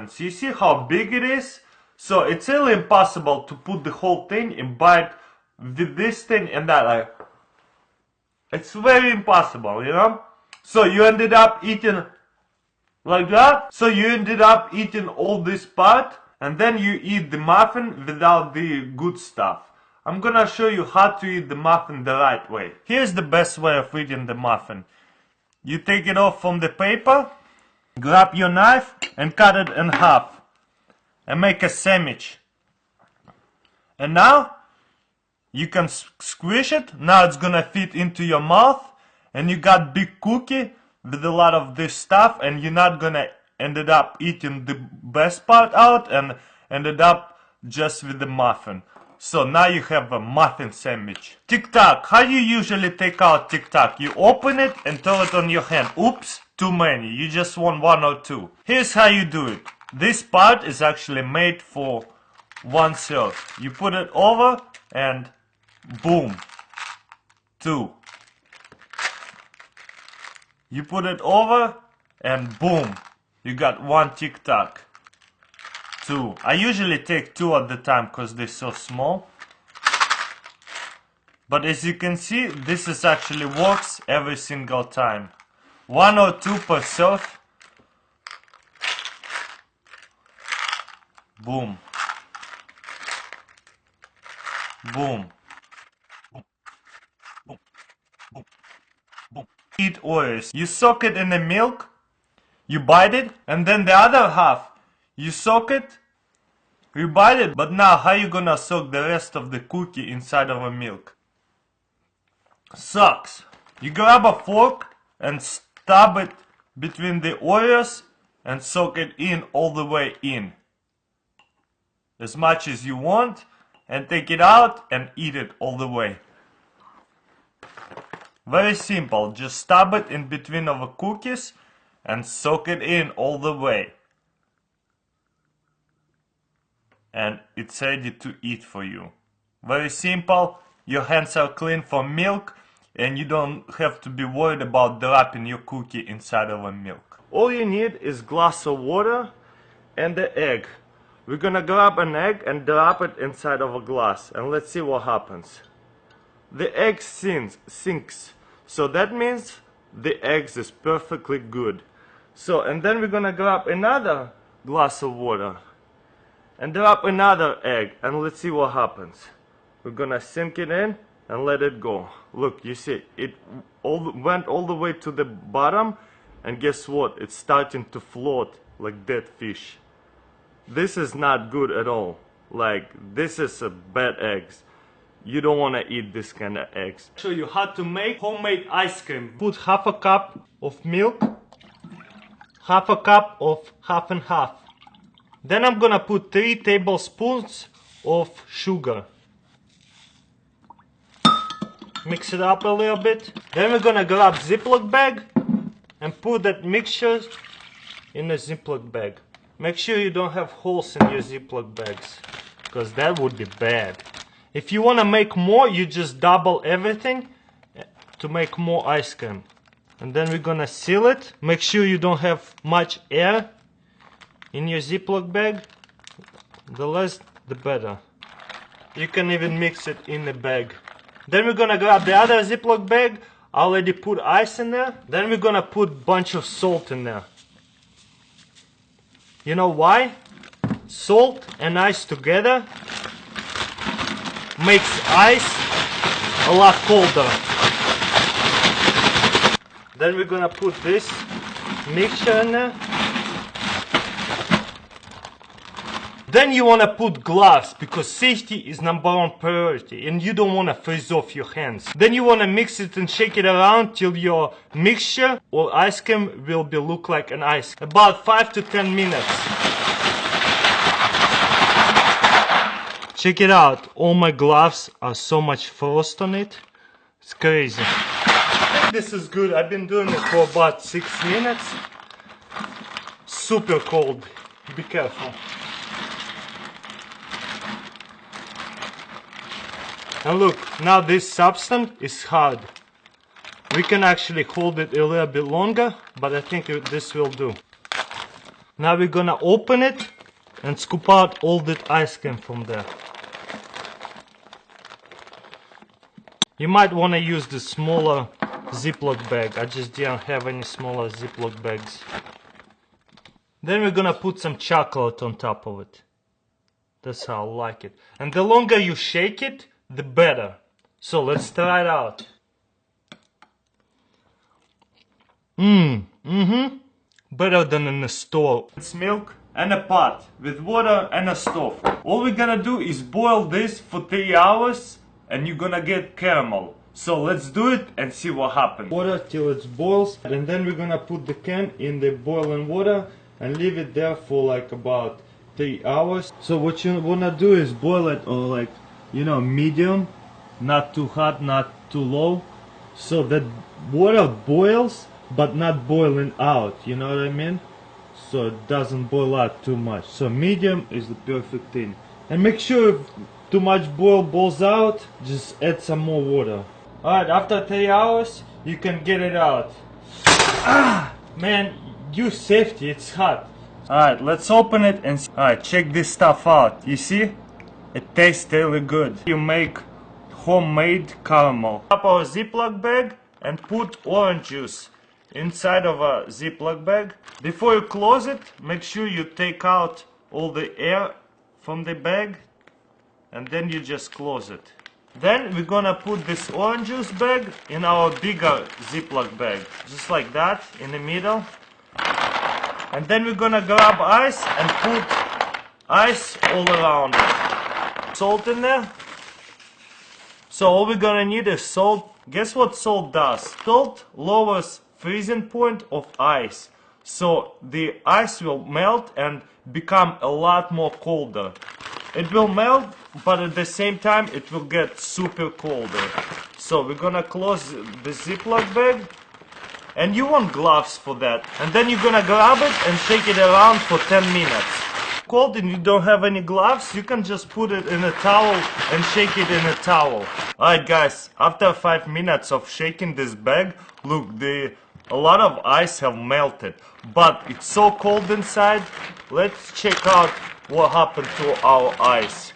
muffins. You see how big it is? So it's really impossible to put the whole thing and bite with this thing and that. Like, it's very impossible, you know? So you ended up eating like that. So you ended up eating all this part, and then you eat the muffin without the good stuff. I'm gonna show you how to eat the muffin the right way. Here's the best way of eating the muffin. You take it off from the paper, grab your knife and cut it in half and make a sandwich. And now you can squish it. Now it's gonna fit into your mouth, and you got big cookie with a lot of this stuff, and you're not gonna ended up eating the best part out and ended up just with the muffin. So now you have a muffin sandwich. Tic Tac. How you usually take out Tic Tac? You open it and throw it on your hand. Oops, too many. You just want one or two. Here's how you do it. This part is actually made for one serve. You put it over and boom. Two. You put it over and boom. You got one Tic Tac. Two. I usually take two at the time because they're so small. But as you can see, this is actually works every single time. One or two per serve. Boom. Boom. Boom. Boom. Boom. Boom. Eat Oreos. You soak it in the milk, you bite it, and then the other half, you soak it, you bite it. But now, how you gonna soak the rest of the cookie inside of a milk? Sucks. You grab a fork and stab it between the Oreos and soak it in all the way in. As much as you want, and take it out and eat it all the way. Very simple. Just stab it in between of the cookies and soak it in all the way. And it's ready to eat for you. Very simple. Your hands are clean from milk, and you don't have to be worried about dropping your cookie inside of a milk. All you need is glass of water and the egg. We're gonna grab an egg and drop it inside of a glass, and let's see what happens. The egg sinks, so that means the eggs is perfectly good. So, and then we're gonna grab another glass of water and drop another egg, and let's see what happens. We're gonna sink it in and let it go. Look, you see, it went all the way to the bottom, and guess what? It's starting to float like dead fish. This is not good at all. Like, this is a bad eggs. You don't want to eat this kind of eggs. Show you how to make homemade ice cream. Put half a cup of milk, half a cup of half and half. Then I'm gonna put 3 tablespoons of sugar. Mix it up a little bit. Then we're gonna grab Ziploc bag and put that mixture in a Ziploc bag. Make sure you don't have holes in your Ziploc bags, because that would be bad. If you want to make more, you just double everything to make more ice cream. And then we're gonna seal it. Make sure you don't have much air in your Ziploc bag. The less, the better. You can even mix it in the bag. Then we're gonna grab the other Ziploc bag. I already put ice in there. Then we're gonna put a bunch of salt in there. You know why? Salt and ice together makes ice a lot colder. Then we're gonna put this mixture in there. Then you wanna put gloves, because safety is #1 priority and you don't wanna freeze off your hands. Then you wanna mix it and shake it around till your mixture or ice cream will look like an ice. About 5 to 10 minutes. Check it out, all my gloves are so much frost on it. It's crazy. I think this is good. I've been doing it for about 6 minutes. Super cold. Be careful. And look, now this substance is hard. We can actually hold it a little bit longer, but I think this will do. Now we're gonna open it and scoop out all that ice cream from there. You might want to use the smaller Ziploc bag. I just didn't have any smaller Ziploc bags. Then we're gonna put some chocolate on top of it. That's how I like it. And the longer you shake it, the better. So let's try it out. Better than in the store. It's milk and a pot with water and a stove. All we're gonna do is boil this for 3 hours and you're gonna get caramel. So let's do it and see what happens. Water till it boils, and then we're gonna put the can in the boiling water and leave it there for like about 3 hours. So what you wanna do is boil it on like, you know, medium, not too hot, not too low, so that water boils but not boiling out, you know what I mean? So it doesn't boil out too much. So medium is the perfect thing. And make sure if too much boils out, just add some more water. Alright, after 3 hours, you can get it out. Ah, man, use safety, it's hot. Alright, let's open it and see. Alright, check this stuff out. You see? It tastes really good. You make homemade caramel. Up our Ziploc bag and put orange juice inside of a Ziploc bag. Before you close it, make sure you take out all the air from the bag and then you just close it. Then we're gonna put this orange juice bag in our bigger Ziploc bag, just like that, in the middle. And then we're gonna grab ice and put ice all around it. Salt in there. So all we're gonna need is salt. Guess what salt does? Salt lowers freezing point of ice. So the ice will melt and become a lot more colder. It will melt, but at the same time it will get super colder. So we're gonna close the Ziploc bag. And you want gloves for that. And then you're gonna grab it and shake it around for 10 minutes. Cold and you don't have any gloves, you can just put it in a towel and shake it in a towel. Alright guys, after 5 minutes of shaking this bag, look, a lot of ice have melted. But it's so cold inside. Let's check out what happened to our ice.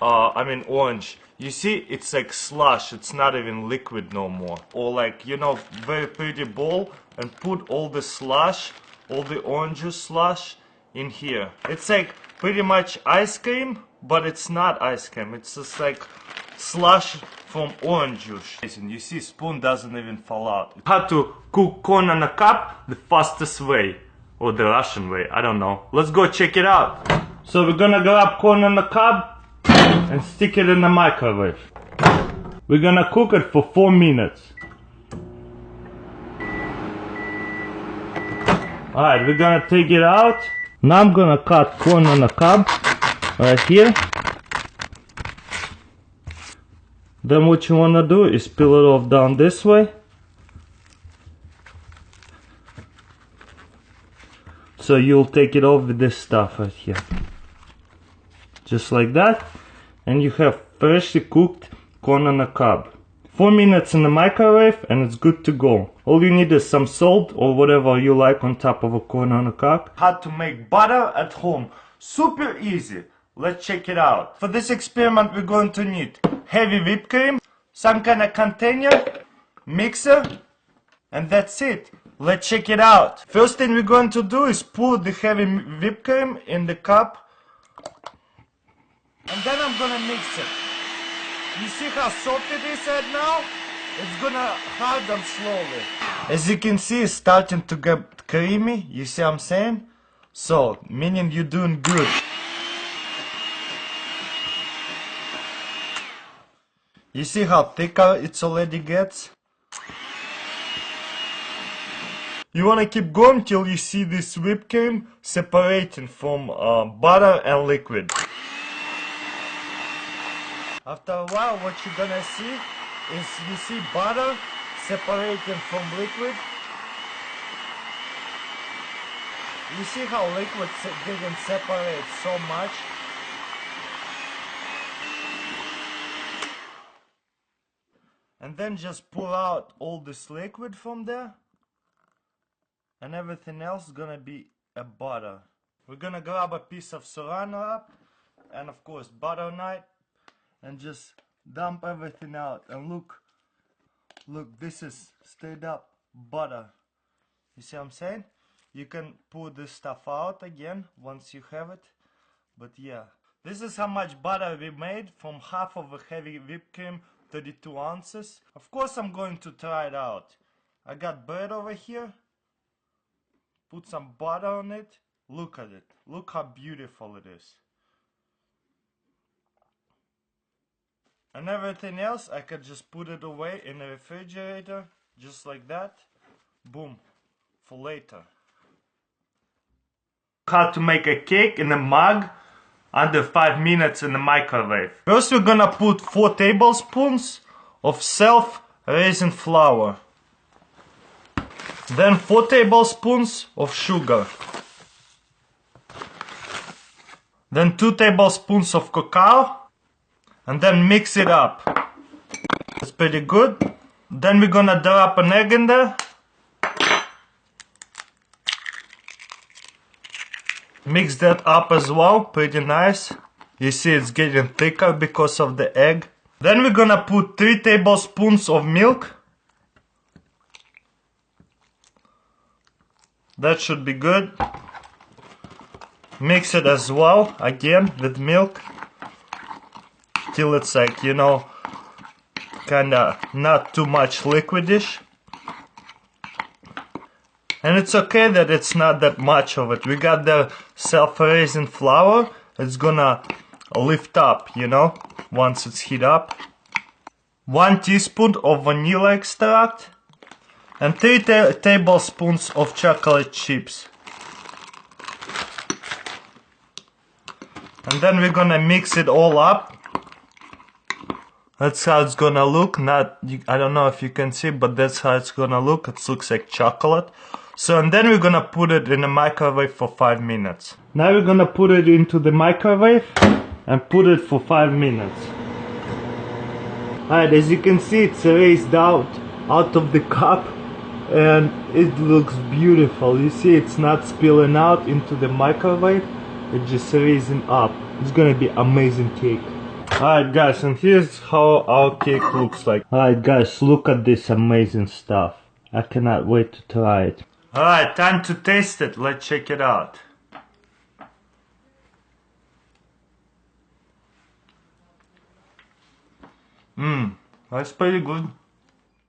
Orange. You see, it's like slush, it's not even liquid no more. Or like, you know, very pretty bowl and put all the slush, all the orange juice slush in here. It's like pretty much ice cream, but it's not ice cream. It's just like slush from orange juice. And you see, spoon doesn't even fall out. How to cook corn on a cup the fastest way. Or the Russian way, I don't know. Let's go check it out. So we're gonna grab corn on a cob and stick it in the microwave. We're gonna cook it for 4 minutes. Alright, we're gonna take it out. Now I'm gonna cut corn on the cob right here. Then what you wanna do is peel it off down this way. So you'll take it off with this stuff right here. Just like that. And you have freshly cooked corn on a cob. 4 minutes in the microwave and it's good to go. All you need is some salt or whatever you like on top of a corn on a cob. How to make butter at home. Super easy. Let's check it out. For this experiment we're going to need heavy whipped cream, some kind of container, mixer, and that's it. Let's check it out. First thing we're going to do is pour the heavy whipped cream in the cup. And then I'm gonna mix it. You see how soft it is right now? It's gonna harden slowly. As you can see, it's starting to get creamy. You see what I'm saying? So, meaning you're doing good. You see how thicker it already gets? You wanna keep going till you see this whipped cream separating from butter and liquid. After a while, what you're gonna see is you see butter separating from liquid. You see how liquid didn't separate so much? And then just pour out all this liquid from there. And everything else is gonna be a butter. We're gonna grab a piece of saran wrap and of course butter knife and just dump everything out. And look, this is straight up butter. You see what I'm saying? You can pull this stuff out again once you have it. But yeah, this is how much butter we made from half of a heavy whipped cream, 32 ounces. Of course I'm going to try it out. I got bread over here. Put some butter on it. Look at it. Look how beautiful it is. And everything else I could just put it away in the refrigerator. Just like that. Boom. For later. How to make a cake in a mug under 5 minutes in the microwave. First we're gonna put 4 tablespoons of self-raising flour. Then 4 tablespoons of sugar. Then 2 tablespoons of cacao. And then mix it up. It's pretty good. Then we're gonna drop an egg in there. Mix that up as well, pretty nice. You see it's getting thicker because of the egg. Then we're gonna put 3 tablespoons of milk. That should be good. Mix it as well, again, with milk. Till it's like, you know, kinda not too much liquidish. And it's okay that it's not that much of it. We got the self-raising flour. It's gonna lift up, you know, once it's heat up. 1 teaspoon of vanilla extract. And 3 tablespoons of chocolate chips. And then we're gonna mix it all up. That's how it's gonna look. I don't know if you can see, but that's how it's gonna look. It looks like chocolate. So, and then we're gonna put it in the microwave for 5 minutes. Now we're gonna put it into the microwave and put it for 5 minutes. Alright, as you can see, it's raised out of the cup and it looks beautiful. You see, it's not spilling out into the microwave. It's just raising up. It's gonna be amazing cake. Alright guys, and here's how our cake looks like. Alright guys, look at this amazing stuff. I cannot wait to try it. Alright, time to taste it. Let's check it out. That's pretty good.